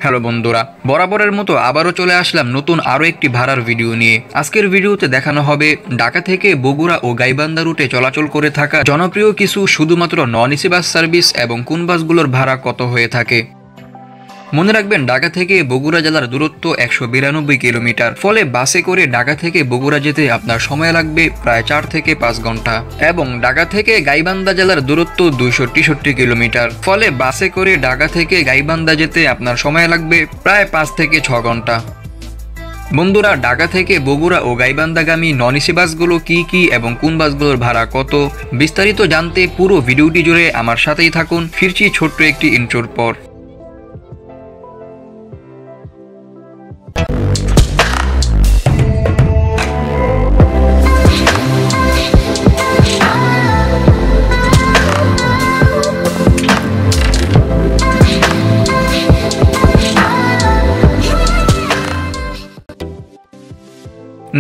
Hello বন্ধুরা, বরাবরের মতো আবারও চলে আসলাম নতুন আরও একটি ভাড়ার ভিডিও নিয়ে। আজকের ভিডিওতে দেখানো হবে ঢাকা থেকে বগুড়া ও গাইবান্ধা রুটে চলাচল করে থাকা জনপ্রিয় কিছু শুধুমাত্র নন এসি বাস সার্ভিস এবং কোন বাসগুলোর ভাড়া কত হয়ে থাকে। মনে রাখবেন, ঢাকা থেকে বগুড়া জেলার দূরত্ব 192 কিলোমিটার। ফলে বাসে করে ঢাকা থেকে বগুড়া যেতে আপনার সময় লাগবে প্রায় 4 থেকে 5 ঘন্টা এবং ঢাকা থেকে গাইবান্ধা জেলার দূরত্ব 263 কিলোমিটার। ফলে বাসে করে ঢাকা থেকে গাইবান্ধা যেতে আপনার সময় লাগবে প্রায় 5 থেকে 6 ঘন্টা। বন্ধুরা, ঢাকা থেকে বগুড়া ও গাইবান্ধাগামী নন এসি বাসগুলো কি এবং কোন বাসগুলোর ভাড়া কত, বিস্তারিত জানতে পুরো ভিডিওটি জুড়ে আমার সাথেই থাকুন। ফিরছি ছোট্ট একটি ইন্ট্রোর পর।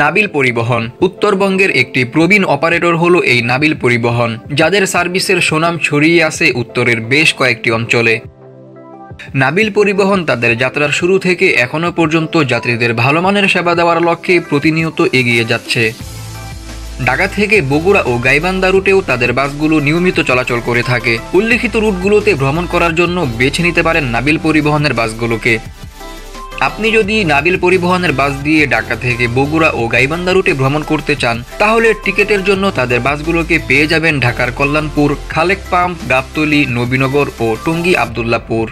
নাবিল পরিবহন উত্তরবঙ্গের একটি প্রবীণ অপারেটর হলো এই নাবিল পরিবহন, যাদের সার্ভিসের সুনাম ছড়িয়ে আছে উত্তরের বেশ কয়েকটি অঞ্চলে। নাবিল পরিবহন তাদের যাত্রার শুরু থেকে এখনো পর্যন্ত যাত্রীদের ভালো মানের সেবা দেওয়ার লক্ষ্যে প্রতিনিয়ত এগিয়ে যাচ্ছে। ঢাকা থেকে বগুড়া ও গাইবান্ধা রুটেও তাদের বাসগুলো নিয়মিত চলাচল করে থাকে। উল্লিখিত রুটগুলোতে ভ্রমণ করার জন্য বেছে নিতে পারেন নাবিল পরিবহনের বাসগুলোকে। আপনি যদি নাবিল পরিবহনের বাস দিয়ে ঢাকা থেকে বগুড়া ও গাইবান্ধা রুটে ভ্রমণ করতে চান, তাহলে টিকিটের জন্য তাদের বাসগুলোকে পেয়ে যাবেন ঢাকার কল্যাণপুর, খালেকপাম্প, গাবতলী, নবীনগর ও টঙ্গী আবদুল্লাপুর।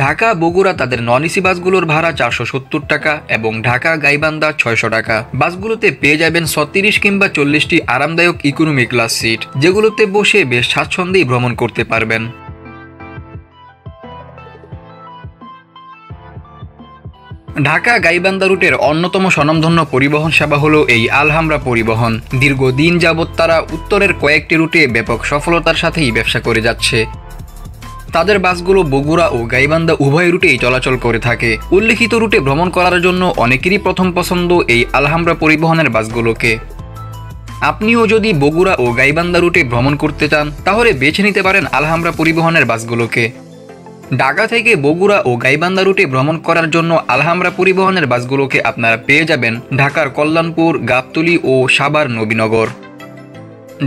ঢাকা বগুড়া তাদের নন এসি বাসগুলোর ভাড়া 470 টাকা এবং ঢাকা গাইবান্ধা 600 টাকা। বাসগুলোতে পেয়ে যাবেন 36 কিংবা 40টি আরামদায়ক ইকোনমি ক্লাস সিট, যেগুলোতে বসে বেশ স্বাচ্ছন্দ্যেই ভ্রমণ করতে পারবেন। ঢাকা গাইবান্ধা রুটের অন্যতম স্বনামধন্য পরিবহন সেবা হলো এই আলহামরা পরিবহন। দীর্ঘদিন যাবৎ তারা উত্তরের কয়েকটি রুটে ব্যাপক সফলতার সাথেই ব্যবসা করে যাচ্ছে। তাদের বাসগুলো বগুড়া ও গাইবান্ধা উভয় রুটেই চলাচল করে থাকে। উল্লিখিত রুটে ভ্রমণ করার জন্য অনেকেরই প্রথম পছন্দ এই আলহামরা পরিবহনের বাসগুলোকে। আপনিও যদি বগুড়া ও গাইবান্ধা রুটে ভ্রমণ করতে চান, তাহলে বেছে নিতে পারেন আলহামরা পরিবহনের বাসগুলোকে। ঢাকা থেকে বগুড়া ও গাইবান্ধা রুটে ভ্রমণ করার জন্য আলহামরা পরিবহনের বাসগুলোকে আপনারা পেয়ে যাবেন ঢাকার কল্যাণপুর, গাবতলী ও সাভার, নবীনগর।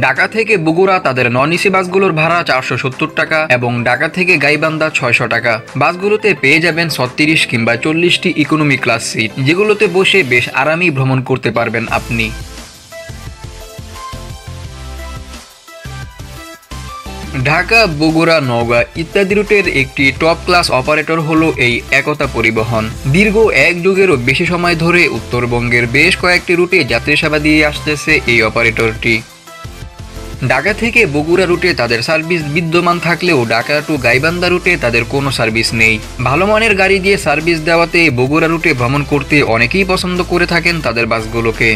ঢাকা থেকে বগুড়া তাদের নন এসি বাসগুলোর ভাড়া 470 টাকা এবং ঢাকা থেকে গাইবান্ধা 600 টাকা। বাসগুলোতে পেয়ে যাবেন 36 কিংবা 40টি ইকোনমি ক্লাস সিট, যেগুলোতে বসে বেশ আরামেই ভ্রমণ করতে পারবেন আপনি। ঢাকা, বগুড়া, নওগাঁ ইত্যাদি রুটের একটি টপ ক্লাস অপারেটর হলো এই একতা পরিবহন। দীর্ঘ এক যুগেরও বেশি সময় ধরে উত্তরবঙ্গের বেশ কয়েকটি রুটে যাত্রী সেবা দিয়ে আসতেছে এই অপারেটরটি। ঢাকা থেকে বগুড়া রুটে তাদের সার্ভিস বিদ্যমান থাকলেও ঢাকা টু গাইবান্ধা রুটে তাদের কোনো সার্ভিস নেই। ভালো মানের গাড়ি দিয়ে সার্ভিস দেওয়াতে বগুড়া রুটে ভ্রমণ করতে অনেকেই পছন্দ করে থাকেন তাদের বাসগুলোকে।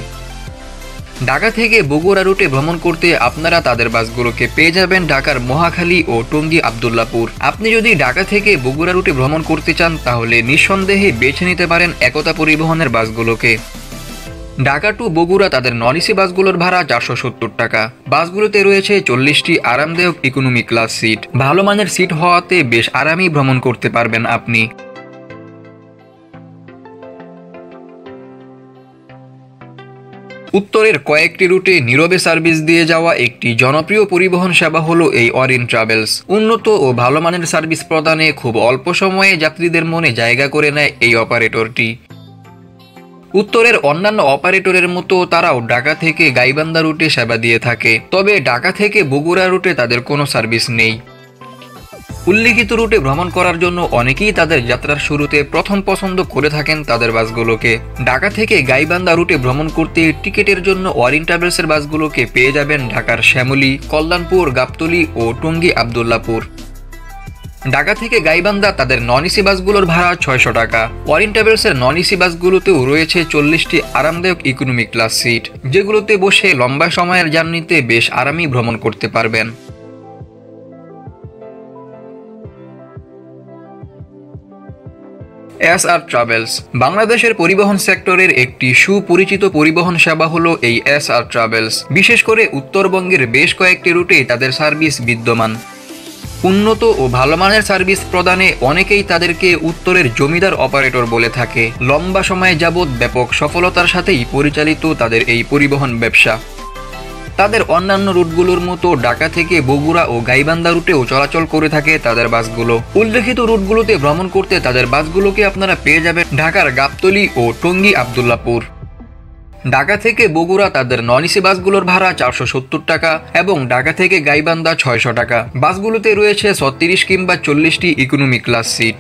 ঢাকা থেকে বগুড়া রুটে ভ্রমণ করতে আপনারা তাদের বাসগুলোকে পেয়ে যাবেন ঢাকার মহাখালী ও টঙ্গী আবদুল্লাপুর। আপনি যদি ঢাকা থেকে বগুড়া রুটে ভ্রমণ করতে চান, তাহলে নিঃসন্দেহে বেছে নিতে পারেন একতা পরিবহনের বাসগুলোকে। ঢাকা টু বগুড়া তাদের নন এসি বাসগুলোর ভাড়া 470 টাকা। বাসগুলোতে রয়েছে 40টি আরামদায়ক ইকোনমি ক্লাস সিট। ভালো মানের সিট হওয়াতে বেশ আরামেই ভ্রমণ করতে পারবেন আপনি। উত্তরের কয়েকটি রুটে নীরবে সার্ভিস দিয়ে যাওয়া একটি জনপ্রিয় পরিবহন সেবা হলো এই অরিন ট্রাভেলস। উন্নত ও ভালো মানের সার্ভিস প্রদানে খুব অল্প সময়ে যাত্রীদের মনে জায়গা করে নেয় এই অপারেটরটি। উত্তরের অন্যান্য অপারেটরের মতো তারাও ঢাকা থেকে গাইবান্ধা রুটে সেবা দিয়ে থাকে, তবে ঢাকা থেকে বগুড়া রুটে তাদের কোনো সার্ভিস নেই। উল্লিখিত রুটে ভ্রমণ করার জন্য অনেকেই তাদের যাত্রার শুরুতে প্রথম পছন্দ করে থাকেন তাদের বাসগুলোকে। ঢাকা থেকে গাইবান্ধা রুটে ভ্রমণ করতে টিকিটের জন্য অরিন ট্রাভেলসের বাসগুলোকে পেয়ে যাবেন ঢাকার শ্যামলী, কল্যাণপুর, গাবতলী ও টঙ্গী আবদুল্লাপুর। ঢাকা থেকে গাইবান্ধা তাদের নন এসি বাসগুলোর ভাড়া 600 টাকা। অরিন ট্রাভেলসের নন এসি বাসগুলোতেও রয়েছে 40টি আরামদায়ক ইকোনমি ক্লাস সিট, যেগুলোতে বসে লম্বা সময়ের জার্নিতে বেশ আরামেই ভ্রমণ করতে পারবেন। এসআর ট্রাভেলস বাংলাদেশের পরিবহন সেক্টরের একটি সুপরিচিত পরিবহন সেবা হলো এই এসআর ট্রাভেলস। বিশেষ করে উত্তরবঙ্গের বেশ কয়েকটি রুটে তাদের সার্ভিস বিদ্যমান। উন্নত ও ভালো মানের সার্ভিস প্রদানে অনেকেই তাদেরকে উত্তরের জমিদার অপারেটর বলে থাকে। লম্বা সময় যাবৎ ব্যাপক সফলতার সাথেই পরিচালিত তাদের এই পরিবহন ব্যবসা। তাদের অন্যান্য রুটগুলোর মতো ঢাকা থেকে বগুড়া ও গাইবান্ধা রুটেও চলাচল করে থাকে তাদের বাসগুলো। উল্লেখিত রুটগুলোতে ভ্রমণ করতে তাদের বাসগুলোকে আপনারা পেয়ে যাবেন ঢাকার গাবতলী ও টঙ্গী আবদুল্লাপুর। ঢাকা থেকে বগুড়া তাদের নন এসি বাসগুলোর ভাড়া 470 টাকা এবং ঢাকা থেকে গাইবান্ধা 600 টাকা। বাসগুলোতে রয়েছে 36 কিংবা 40টি ইকোনমি ক্লাস সিট।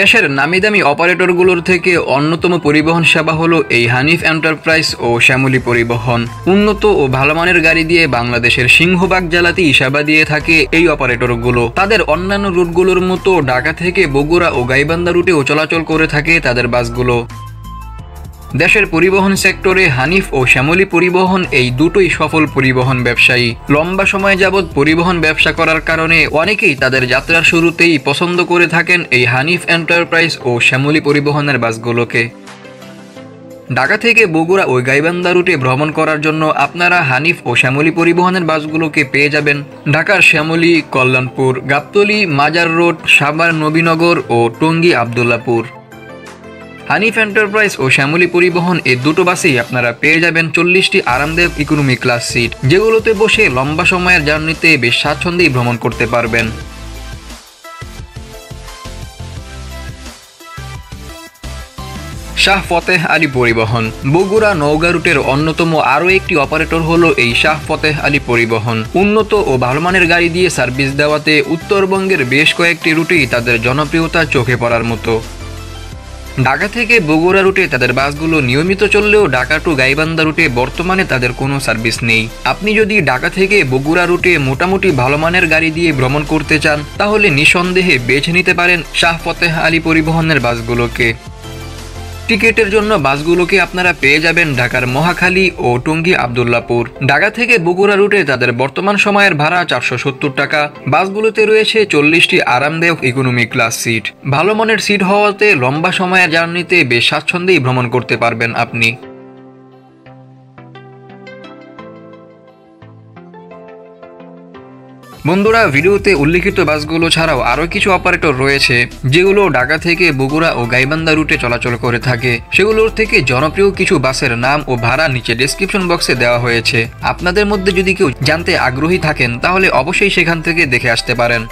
দেশের নামিদামি অপারেটরগুলোর থেকে অন্যতম পরিবহন সেবা হলো এই হানিফ এন্টারপ্রাইজ ও শ্যামলী পরিবহন। উন্নত ও ভালো মানের গাড়ি দিয়ে বাংলাদেশের সিংহভাগ জেলাতেই সেবা দিয়ে থাকে এই অপারেটরগুলো। তাদের অন্যান্য রুটগুলোর মতো ঢাকা থেকে বগুড়া ও গাইবান্ধা রুটেও চলাচল করে থাকে তাদের বাসগুলো। দেশের পরিবহন সেক্টরে হানিফ ও শ্যামলী পরিবহন এই দুটোই সফল পরিবহন ব্যবসায়ী। লম্বা সময় যাবৎ পরিবহন ব্যবসা করার কারণে অনেকেই তাদের যাত্রার শুরুতেই পছন্দ করে থাকেন এই হানিফ এন্টারপ্রাইজ ও শ্যামলী পরিবহনের বাসগুলোকে। ঢাকা থেকে বগুড়া ও গাইবান্ধা রুটে ভ্রমণ করার জন্য আপনারা হানিফ ও শ্যামলী পরিবহনের বাসগুলোকে পেয়ে যাবেন ঢাকার শ্যামলী, কল্যাণপুর, গাবতলী, মাজার রোড, সাভার, নবীনগর ও টঙ্গী আবদুল্লাপুর। হানিফ এন্টারপ্রাইজ ও শ্যামলী পরিবহন এই দুটো বাসেই আপনারা পেয়ে যাবেন 40টি আরামদায়ক ইকোনমি ক্লাস সিট, যেগুলোতে বসে লম্বা সময়ের জার্নিতে বেশ স্বাচ্ছন্দ্যেই ভ্রমণ করতে পারবেন। শাহ ফতেহ আলী পরিবহন বগুড়া নওগাঁ রুটের অন্যতম আরও একটি অপারেটর হলো এই শাহ ফতেহ আলী পরিবহন। উন্নত ও ভালো মানের গাড়ি দিয়ে সার্ভিস দেওয়াতে উত্তরবঙ্গের বেশ কয়েকটি রুটেই তাদের জনপ্রিয়তা চোখে পড়ার মতো। ঢাকা থেকে বগুড়া রুটে তাদের বাসগুলো নিয়মিত চললেও ঢাকা টু গাইবান্ধা রুটে বর্তমানে তাদের কোনো সার্ভিস নেই। আপনি যদি ঢাকা থেকে বগুড়া রুটে মোটামুটি ভালো মানের গাড়ি দিয়ে ভ্রমণ করতে চান তাহলে নিঃসন্দেহে বেছে নিতে পারেন শাহ ফতেহ আলী পরিবহনের বাসগুলোকে। টিকিটের জন্য বাসগুলোকে আপনারা পেয়ে যাবেন ঢাকার মহাখালী ও টঙ্গী আবদুল্লাপুর। ঢাকা থেকে বগুড়া রুটে তাদের বর্তমান সময়ের ভাড়া 470 টাকা। বাসগুলোতে রয়েছে 40টি আরামদায়ক ইকোনমি ক্লাস সিট। ভালো মানের সিট হওয়াতে লম্বা সময়ের জার্নিতে বেশ স্বাচ্ছন্দ্যেই ভ্রমণ করতে পারবেন আপনি। বন্ধুরা, ভিডিওতে উল্লেখিত বাসগুলো ছাড়াও আরও কিছু অপারেটর রয়েছে যেগুলো ঢাকা থেকে বগুড়া ও গাইবান্ধা রুটে চলাচল করে থাকে। সেগুলোর থেকে জনপ্রিয় কিছু বাসের নাম ও ভাড়া নিচে ডেসক্রিপশন বক্সে দেওয়া হয়েছে। আপনাদের মধ্যে যদি কেউ জানতে আগ্রহী থাকেন তাহলে অবশ্যই সেখান থেকে দেখে আসতে পারেন।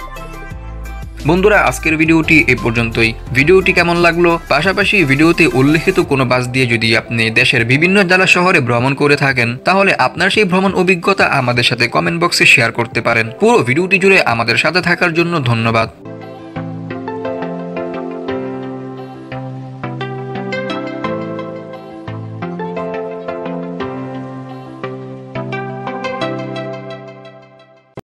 বন্ধুরা, আজকের ভিডিওটি এই পর্যন্তই। ভিডিওটি কেমন লাগলো, পাশাপাশি ভিডিওতে উল্লেখিত কোনো বাস দিয়ে যদি আপনি দেশের বিভিন্ন জেলা শহরে ভ্রমণ করে থাকেন তাহলে আপনার সেই ভ্রমণ অভিজ্ঞতা আমাদের সাথে কমেন্ট বক্সে শেয়ার করতে পারেন। পুরো ভিডিওটি জুড়ে আমাদের সাথে থাকার জন্য ধন্যবাদ।